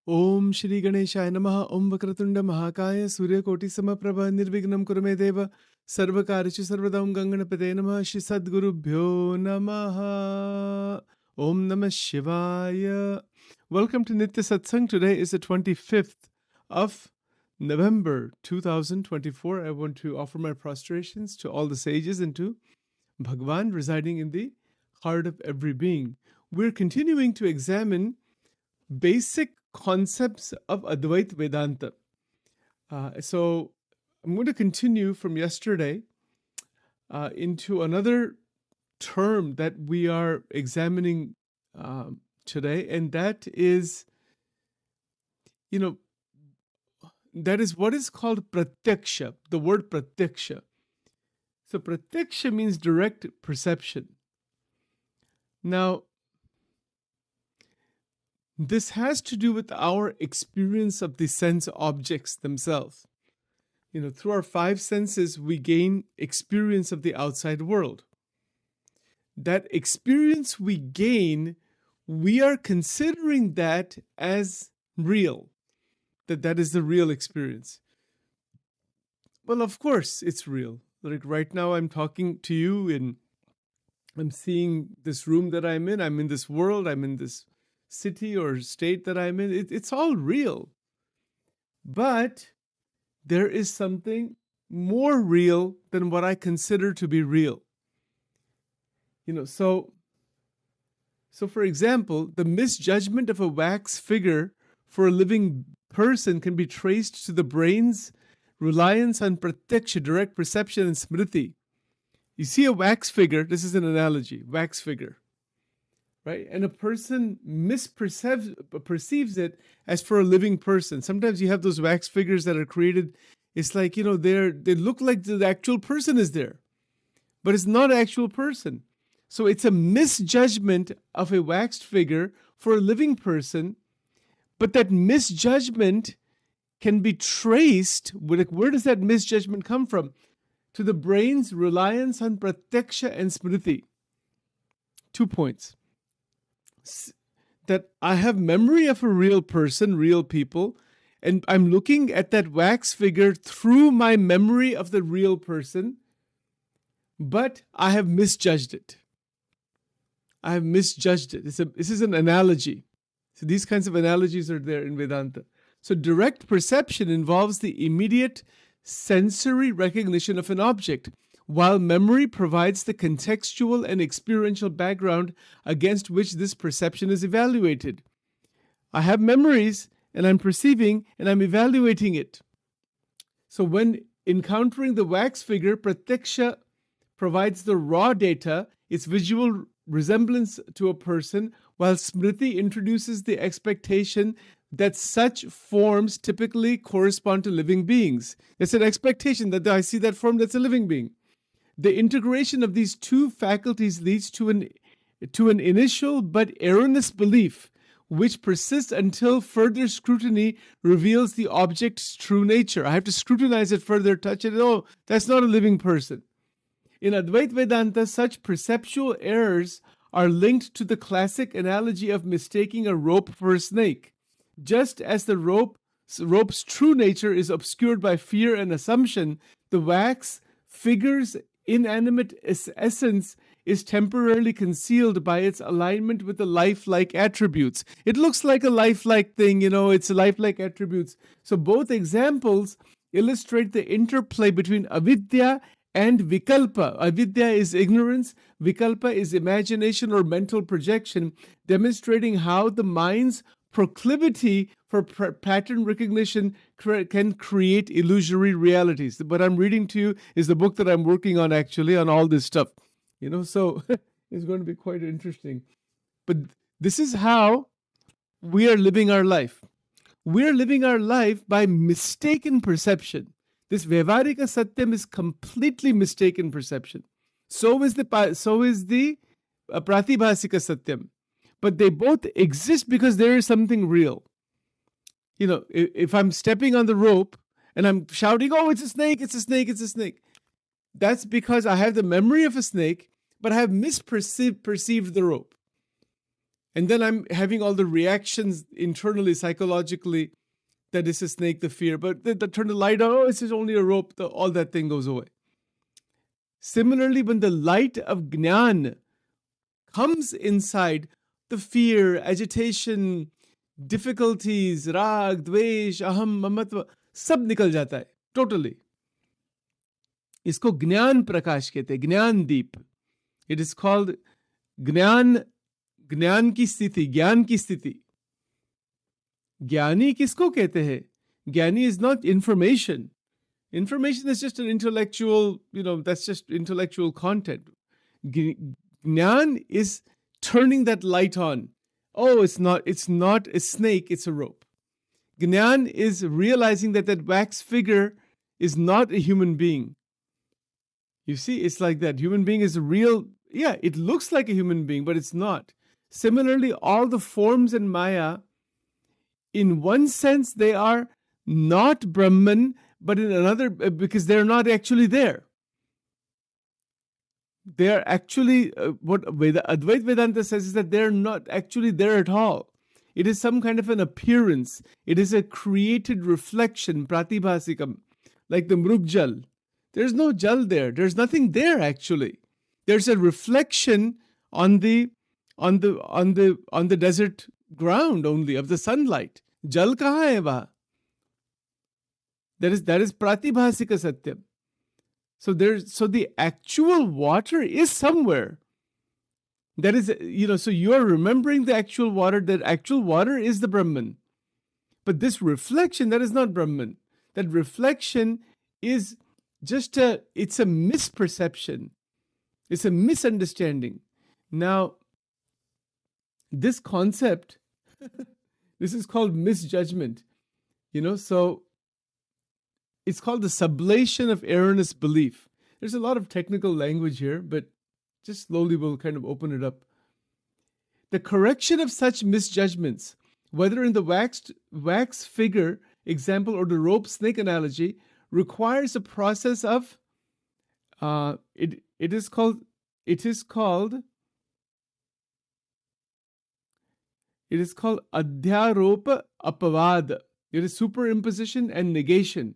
Om Shri Ganeshaya Namaha Om Vakratunda Mahakaya Surya Koti Samaprabha Nirvignam Kurume Deva Sarvakarishu Sarvadam Ganganapate Namaha Shri Sadguru Bhyo Namaha Om Namah Shivaya. Welcome to Nitya Satsang. Today is the 25th of November 2024. I want to offer my prostrations to all the sages and to Bhagwan residing in the heart of every being. We're continuing to examine basic concepts of Advaita Vedanta. So I'm going to continue from yesterday into another term that we are examining today, and that is, that is what is called pratyaksha, the word pratyaksha. So pratyaksha means direct perception. Now, this has to do with our experience of the sense objects themselves. Through our five senses, we gain experience of the outside world. That experience we gain, we are considering that as real, that is the real experience. Well, of course, it's real. Like right now, I'm talking to you and I'm seeing this room that I'm in this world, I'm in this city or state that I'm in. It's all real. But there is something more real than what I consider to be real. So for example, the misjudgment of a wax figure for a living person can be traced to the brain's reliance on pratyaksha, direct perception, and smriti. You see a wax figure, this is an analogy, wax figure, right? And a person perceives it as for a living person. Sometimes you have those wax figures that are created. It's like, they look like the actual person is there, but it's not an actual person. So it's a misjudgment of a waxed figure for a living person, but that misjudgment can be traced. Where does that misjudgment come from? To the brain's reliance on pratyaksha and smriti. 2 points. That I have memory of a real person, real people, and I'm looking at that wax figure through my memory of the real person, but I have misjudged it. This is an analogy. So these kinds of analogies are there in Vedanta. So direct perception involves the immediate sensory recognition of an object, while memory provides the contextual and experiential background against which this perception is evaluated. I have memories, and I'm perceiving, and I'm evaluating it. So when encountering the wax figure, pratyaksha provides the raw data, its visual resemblance to a person, while smriti introduces the expectation that such forms typically correspond to living beings. It's an expectation that I see that form, that's a living being. The integration of these two faculties leads to an initial but erroneous belief, which persists until further scrutiny reveals the object's true nature. I have to scrutinize it further, touch it. Oh, that's not a living person. In Advaita Vedanta, such perceptual errors are linked to the classic analogy of mistaking a rope for a snake. Just as the rope's true nature is obscured by fear and assumption, the wax figure's inanimate essence is temporarily concealed by its alignment with the lifelike attributes. It looks like a lifelike thing, it's lifelike attributes. So both examples illustrate the interplay between avidya and vikalpa. Avidya is ignorance, vikalpa is imagination or mental projection, demonstrating how the mind's proclivity for pattern recognition can create illusory realities. What I'm reading to you is the book that I'm working on, actually, on all this stuff. So it's going to be quite interesting. But this is how we are living our life. We are living our life by mistaken perception. This Vyavarika Satyam is completely mistaken perception. So is the Pratibhasika Satyam. But they both exist because there is something real. If I'm stepping on the rope and I'm shouting, oh, it's a snake, it's a snake, it's a snake. That's because I have the memory of a snake, but I have misperceived the rope. And then I'm having all the reactions internally, psychologically, that it's a snake, the fear. But turn the light on, oh, it's just only a rope, all that thing goes away. Similarly, when the light of Jnana comes inside, the fear, agitation, difficulties, rag, dvesh, aham, mamatva, सब निकल जाता है, totally. इसको ज्ञान प्रकाश कहते हैं, ज्ञान दीप. It is called ज्ञान की स्थिति, ज्ञान की स्थिति. ज्ञानी किसको कहते हैं? ज्ञानी is not information. Information is just an intellectual, that's just intellectual content. Jnana is turning that light on. Oh, it's not a snake, it's a rope. Jnana is realizing that wax figure is not a human being. You see, it's like that. Human being is real. Yeah, it looks like a human being, but it's not. Similarly, all the forms in Maya, in one sense, they are not Brahman, but in another, because they're not actually there. They are actually, what Advaita Vedanta says is that they're not actually there at all. It is some kind of an appearance. It is a created reflection, pratibhasikam, like the mrug jal. There's no jal there. There's nothing there actually. There's a reflection on the desert ground only of the sunlight. Jal kahan hai wahan? That is pratibhasika satyam. So the actual water is somewhere. That is, so you are remembering the actual water. That actual water is the Brahman. But this reflection, that is not Brahman. That reflection is just it's a misperception. It's a misunderstanding. Now, this concept, this is called misjudgment. So it's called the sublation of erroneous belief. There's a lot of technical language here, but just slowly we'll kind of open it up. The correction of such misjudgments, whether in the wax figure example or the rope snake analogy, requires a process of it is called adhyaropa apavad. It is superimposition and negation.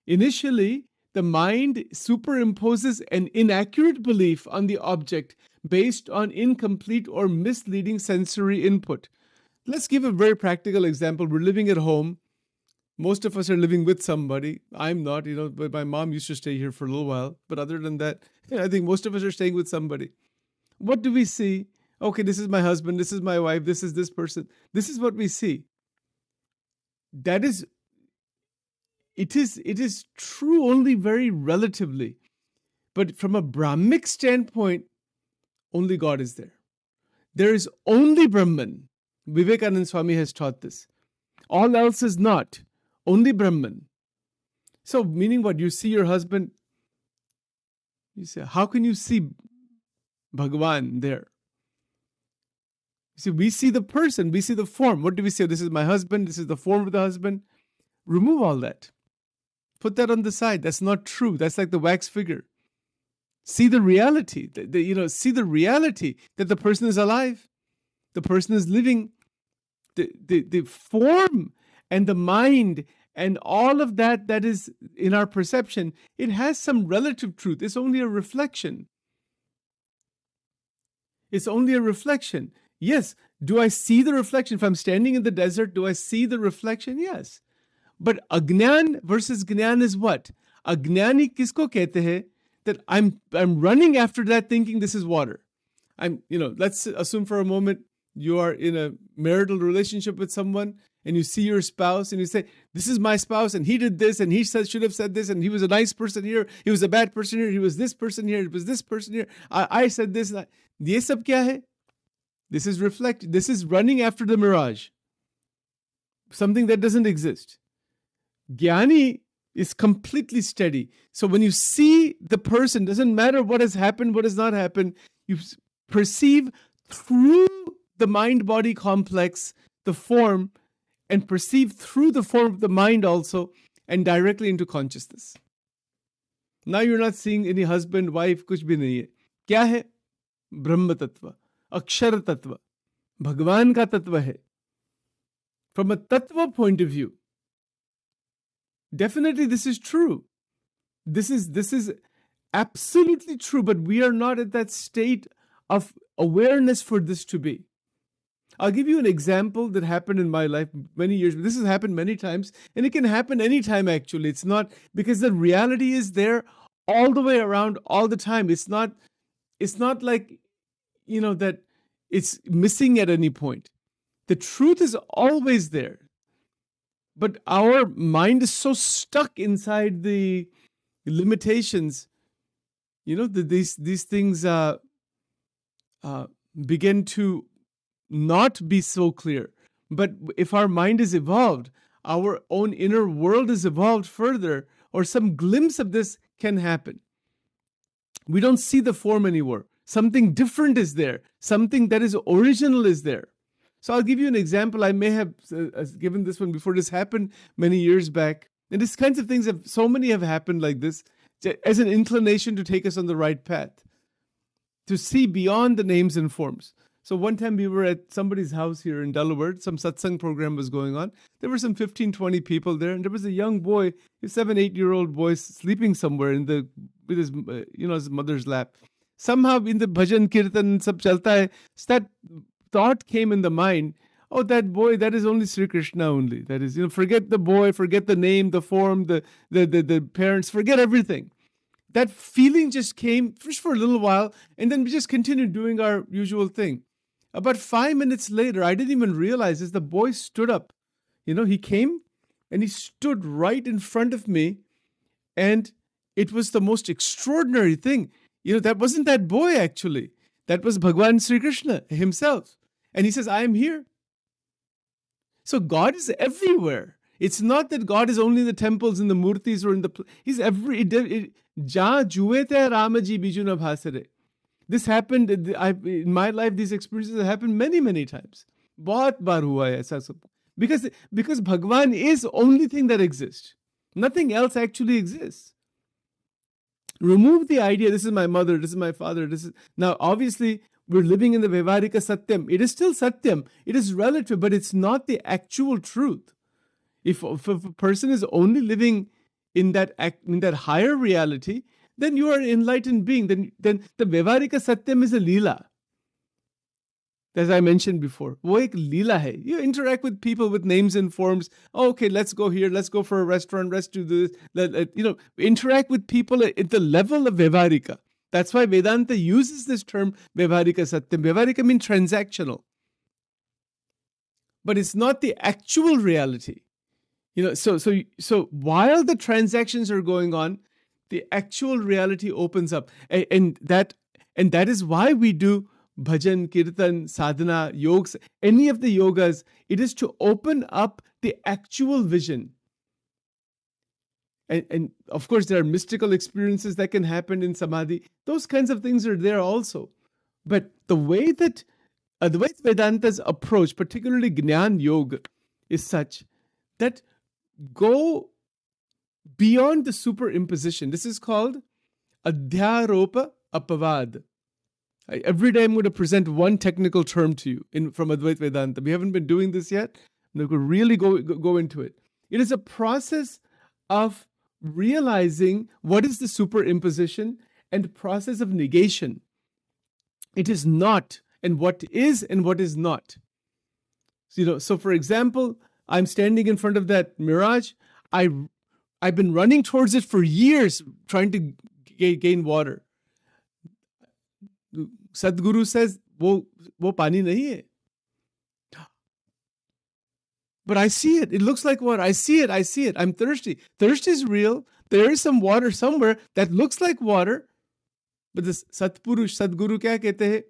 Initially, the mind superimposes an inaccurate belief on the object based on incomplete or misleading sensory input. Let's give a very practical example. We're living at home. Most of us are living with somebody. I'm not, but my mom used to stay here for a little while. But other than that, I think most of us are staying with somebody. What do we see? Okay, this is my husband, this is my wife, this is this person. This is what we see. It is true only very relatively. But from a Brahmic standpoint, only God is there. There is only Brahman. Vivekananda Swami has taught this. All else is not. Only Brahman. So, meaning what? You see your husband, you say, how can you see Bhagavan there? You see, we see the person, we see the form. What do we say? This is my husband, this is the form of the husband. Remove all that. Put that on the side. That's not true. That's like the wax figure. See the reality. See the reality that the person is alive. The person is living. The form and the mind and all of that is in our perception, it has some relative truth. It's only a reflection. It's only a reflection. Yes. Do I see the reflection? If I'm standing in the desert, do I see the reflection? Yes. But agnan versus gnan is what? Agnani kisko kehte hai? That I'm running after that thinking this is water. Let's assume for a moment you are in a marital relationship with someone and you see your spouse and you say, this is my spouse and he did this and he should have said this and he was a nice person here, he was a bad person here, he was this person here, it was this person here, I said this. Ye sab kya hai? This is running after the mirage. Something that doesn't exist. Jnani is completely steady. So when you see the person, doesn't matter what has happened, what has not happened, you perceive through the mind-body complex, the form, and perceive through the form of the mind also, and directly into consciousness. Now you're not seeing any husband, wife, kuch bhi nahi hai. Kya hai? Brahma Tattva, Akshara Tattva. भगवान का तत्व है. From a tattva point of view, definitely this is true. This is absolutely true, but we are not at that state of awareness for this to be. I'll give you an example that happened in my life many years. This has happened many times, and it can happen anytime, actually. It's not, because the reality is there all the way around all the time. It's not like, that it's missing at any point. The truth is always there. But our mind is so stuck inside the limitations, these things begin to not be so clear. But if our mind is evolved, our own inner world is evolved further, or some glimpse of this can happen. We don't see the form anymore. Something different is there. Something that is original is there. So I'll give you an example. I may have given this one before. This happened many years back. And these kinds of things, so many have happened like this, as an inclination to take us on the right path, to see beyond the names and forms. So one time we were at somebody's house here in Delaware. Some satsang program was going on. There were some 15, 20 people there. And there was a young boy, a 7-8-year-old boy, sleeping somewhere with his, his mother's lap. Somehow in the bhajan kirtan sab chalta hai, that thought came in the mind, oh, that boy, that is only Sri Krishna only. That is, forget the boy, forget the name, the form, the parents, forget everything. That feeling just came just for a little while, and then we just continued doing our usual thing. About 5 minutes later, I didn't even realize this, the boy stood up. He came and he stood right in front of me, and it was the most extraordinary thing. That wasn't that boy, actually. That was Bhagwan Sri Krishna himself. And he says, I am here. So God is everywhere. It's not that God is only in the temples, in the murtis, or in the... He's every... Ja juete Ramaji bijuna bhasare. This happened, in my life, these experiences have happened many, many times. Bahut baar hua hai aisa sab. Because Bhagwan is only thing that exists. Nothing else actually exists. Remove the idea, this is my mother, this is my father, this is... Now, obviously, we're living in the Vyavarika Satyam. It is still Satyam. It is relative, but it's not the actual truth. If a person is only living in that higher reality, then you are an enlightened being. Then the Vyavarika Satyam is a Leela. As I mentioned before, वो एक लीला है. You interact with people with names and forms. Oh, okay, let's go here. Let's go for a restaurant. Let's do this. Interact with people at the level of Vyavarika. That's why Vedanta uses this term Vyavarika Satyam. Vyavarika means transactional. But it's not the actual reality. So while the transactions are going on, the actual reality opens up. And that is why we do bhajan, kirtan, sadhana, yogas, any of the yogas. It is to open up the actual vision. And of course, there are mystical experiences that can happen in samadhi. Those kinds of things are there also. But the way that Advaita Vedanta's approach, particularly Jnana Yoga, is such that go beyond the superimposition. This is called Adhyaropa Apavad. Every day I'm going to present one technical term to you from Advaita Vedanta. We haven't been doing this yet. I'm going to really go into it. It is a process of realizing what is the superimposition and process of negation. It is not, and what is and what is not. So for example, I'm standing in front of that mirage. I've been running towards it for years, trying to gain water. Sadhguru says, wo pani nahi hai. But I see it. It looks like water. I see it. I'm thirsty. Thirst is real. There is some water somewhere that looks like water. But this Satpurush, Sadhguru kya kehte hai?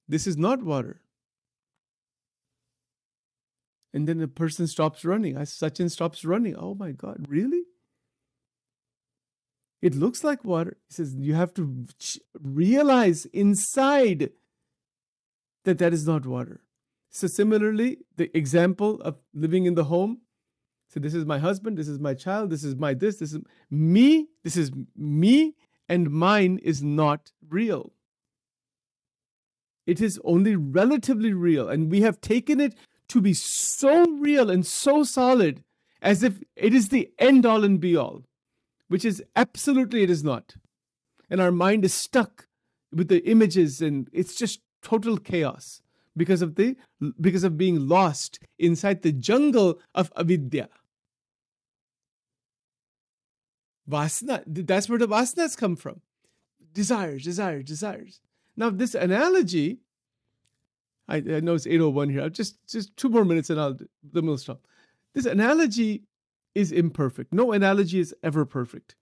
This is not water. And then the person stops running. Sachin stops running. Oh my God, really? It looks like water. He says, you have to realize inside that is not water. So similarly, the example of living in the home. So this is my husband, this is my child, this is me, and mine is not real. It is only relatively real. And we have taken it to be so real and so solid as if it is the end all and be all, which is absolutely it is not. And our mind is stuck with the images, and it's just total chaos because of being lost inside the jungle of avidya. Vasana, that's where the vasanas come from. Desires, desires, desires. Now, this analogy, I know it's 8:01 here. Just 2 more minutes and then we'll stop. This analogy is imperfect. No analogy is ever perfect.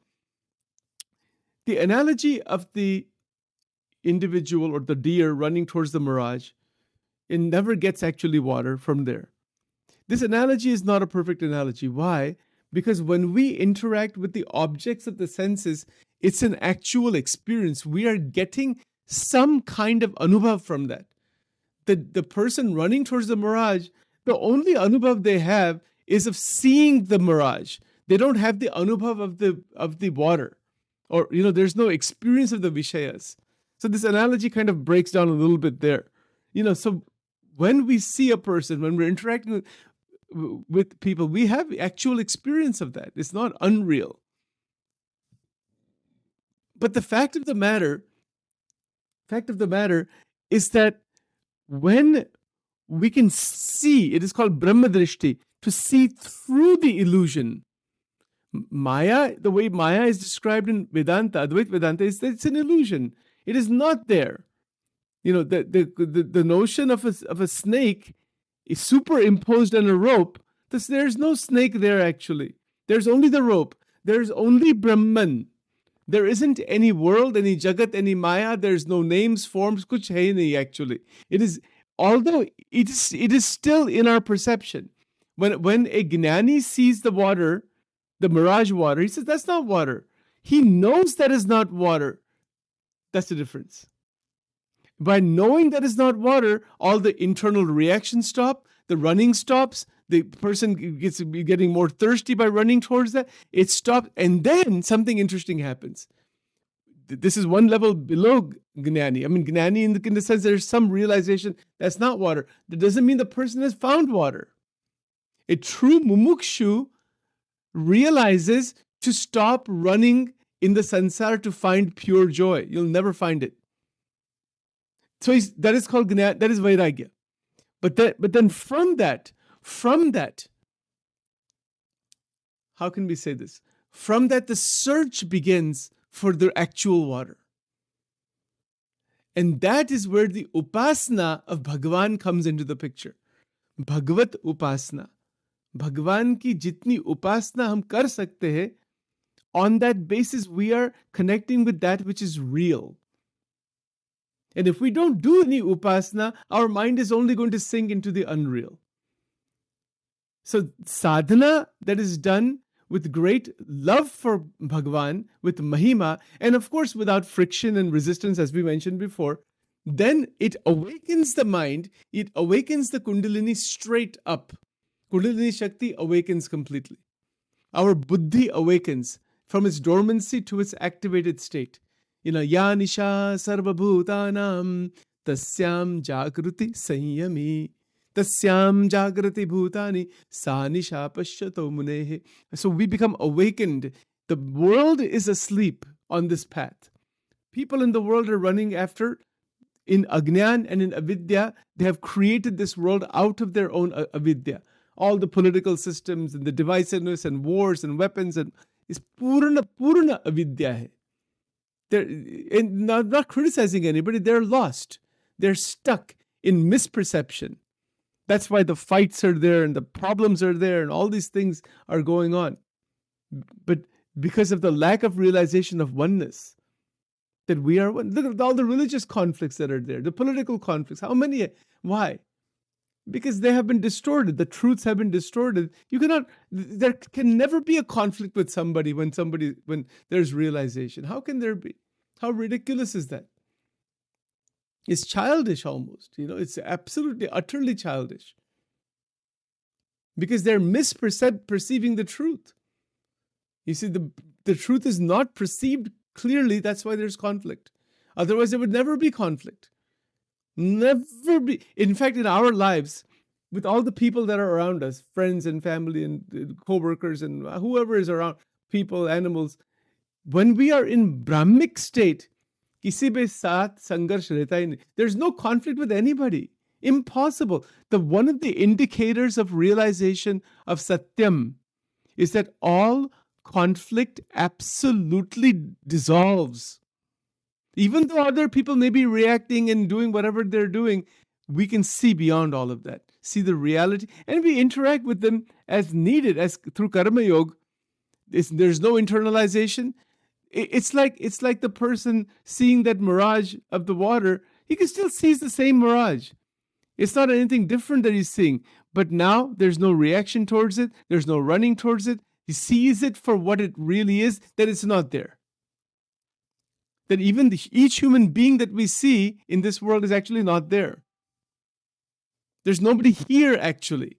The analogy of the individual or the deer running towards the mirage, it never gets actually water from there. This analogy is not a perfect analogy. Why? Because when we interact with the objects of the senses, it's an actual experience. We are getting some kind of anubhav from that. The person running towards the mirage, the only anubhav they have is of seeing the mirage. They don't have the anubhav of the water, or there's no experience of the vishayas. So this analogy kind of breaks down a little bit there. So when we see a person, when we're interacting with people, we have actual experience of that. It's not unreal. But the fact of the matter is that when we can see, it is called Brahmadrishti, to see through the illusion. Maya, the way Maya is described in Vedanta, Advaita Vedanta, is that it's an illusion. It is not there. The notion of a snake is superimposed on a rope. There's no snake there actually. There's only the rope. There's only Brahman. There isn't any world, any Jagat, any Maya. There's no names, forms, kuch hai nahi actually. It is, although it is still in our perception. When a Gnani sees the water, the mirage water, he says, that's not water. He knows that is not water. That's the difference. By knowing that is not water, all the internal reactions stop, the running stops, the person gets getting more thirsty by running towards that, it stops, and then something interesting happens. This is one level below Gnani. I mean, Gnani in the sense there's some realization that's not water. That doesn't mean the person has found water. A true mumukshu realizes to stop running in the sansar to find pure joy. You'll never find it. So that is called Gnana, that is Vairagya. But then from that, how can we say this? From that, the search begins for the actual water. And that is where the upasana of Bhagavan comes into the picture. Bhagavat upasana. Bhagavan ki jitni upasana hum kar sakte hai, on that basis we are connecting with that which is real. And if we don't do any upasana, our mind is only going to sink into the unreal. So sadhana that is done with great love for Bhagavan, with mahima, and of course without friction and resistance as we mentioned before, then it awakens the mind, it awakens the kundalini straight up. Kundalini Shakti awakens completely. Our buddhi awakens from its dormancy to its activated state. Ya nisha sarvabhutanam tasyam jagruti sanyami tasyam jagrati bhutani sa nisha pashyato munehe. So we become awakened. The world is asleep on this path. People in the world are running after, in Agnan and in Avidya, they have created this world out of their own Avidya. All the political systems and the divisiveness and wars and weapons and is purna Avidya hai. And not criticizing anybody, they're lost. They're stuck in misperception. That's why the fights are there and the problems are there and all these things are going on. But because of the lack of realization of oneness, that we are one. Look at all the religious conflicts that are there, the political conflicts. How many? Why? Because they have been distorted. The truths have been distorted. There can never be a conflict with somebody when there's realization. How can there be? How ridiculous is that? It's childish almost. It's absolutely, utterly childish. Because they're perceiving the truth. You see, the truth is not perceived clearly. That's why there's conflict. Otherwise, there would never be conflict. Never be. In fact, in our lives, with all the people that are around us, friends and family and co-workers and whoever is around, people, animals, when we are in Brahmic state, किसी भी साथ संघर्ष रहता ही नहीं. There's no conflict with anybody. Impossible. One of the indicators of realization of Satyam is that all conflict absolutely dissolves. Even though other people may be reacting and doing whatever they're doing, we can see beyond all of that, see the reality, and we interact with them as needed, as through Karma Yoga. There's no internalization. It's like the person seeing that mirage of the water. He can still see the same mirage. It's not anything different that he's seeing. But now there's no reaction towards it. There's no running towards it. He sees it for what it really is, that it's not there. That even each human being that we see in this world is actually not there. There's nobody here, actually.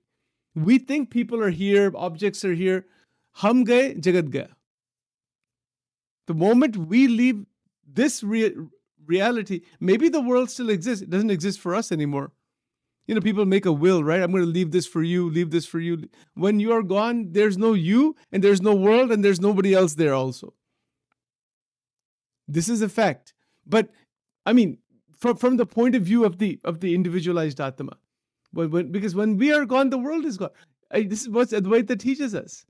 We think people are here, objects are here. Hum gaye, jagat gaya. The moment we leave this reality, maybe the world still exists. It doesn't exist for us anymore. People make a will, right? I'm going to leave this for you, leave this for you. When you are gone, there's no you, and there's no world, and there's nobody else there also. This is a fact. But, I mean, from the point of view of the individualized Atma, because when we are gone, the world is gone. This is what Advaita teaches us.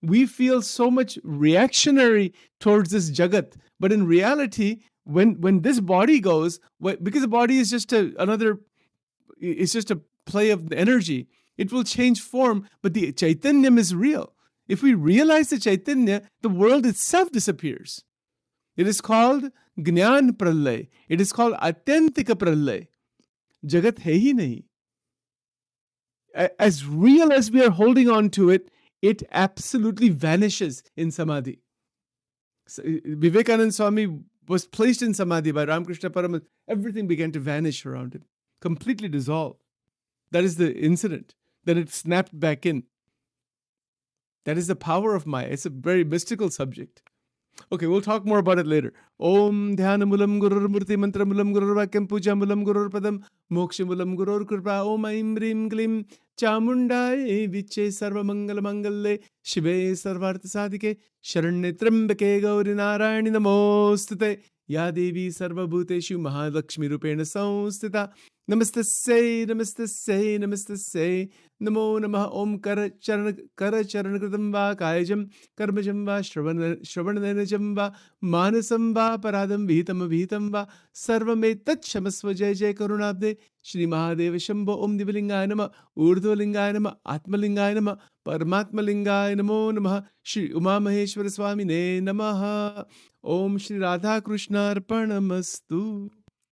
We feel so much reactionary towards this Jagat. But in reality, when this body goes, because the body is just it's just a play of the energy, it will change form, but the Chaitanyam is real. If we realize the Chaitanya, the world itself disappears. It is called Jnana Pralay. It is called Atyantika Pralay. Jagat hai hi nahi. As real as we are holding on to it, it absolutely vanishes in Samadhi. Vivekananda Swami was placed in Samadhi by Ramakrishna Paramas. Everything began to vanish around him. Completely dissolved. That is the incident. Then it snapped back in. That is the power of Maya. It's a very mystical subject. Okay, we'll talk more about it later. Om Dhyanamulam Gurur Murti Mantramulam Gurur Vakyam Pujamulam Gurur Padam Mokshamulam Gurur Kripa Om Aim Rim Glim Chamundai Viche Sarva Mangala Mangalle Shive Sarvartha Sadike Sharanye Trambake Gauri Narayani Namostate Ya Devi Sarva Bhuteshu Mahalakshmi Rupena Samstita Namaste Namaste Namaste Namo Namah Om Kara Charanakritam Va Kayajam Karmajam Va Shravananajam Va Manasam Va Paradam Vihitam Va Sarvame Tat Shamasva Jai Jai Karunabde Shri Mahadeva Shambho Om Divalingaya Nama Urdhvalingaya Nama Atmalingaya Nama Paramatmalingaya Namo Namah Shri Uma Maheshwara Swami Ne Namaha Om Shri Radha Krishna Arpanamastu.